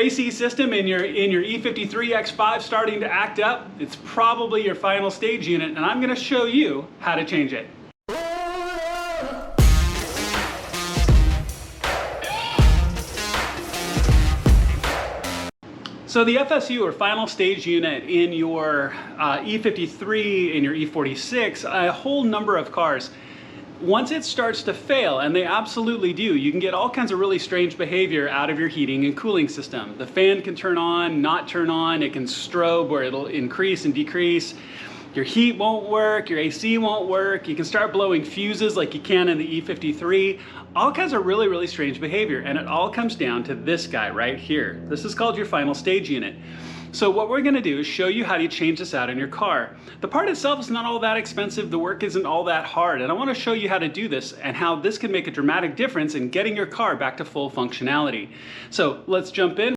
AC system in your E53 X5 starting to act up, it's probably your final stage unit, and I'm going to show you how to change it. So the FSU, or final stage unit, in your E53, in your E46, a whole number of cars, once it starts to fail, and they absolutely do, you can get all kinds of really strange behavior out of your heating and cooling system. The fan can turn on, not turn on, it can strobe where it'll increase and decrease. Your heat won't work, your AC won't work, you can start blowing fuses like you can in the E53. All kinds of really, really strange behavior, and it all comes down to this guy right here. This is called your final stage unit. So what we're gonna do is show you how to change this out in your car. The part itself is not all that expensive, the work isn't all that hard, and I wanna show you how to do this and how this can make a dramatic difference in getting your car back to full functionality. So let's jump in.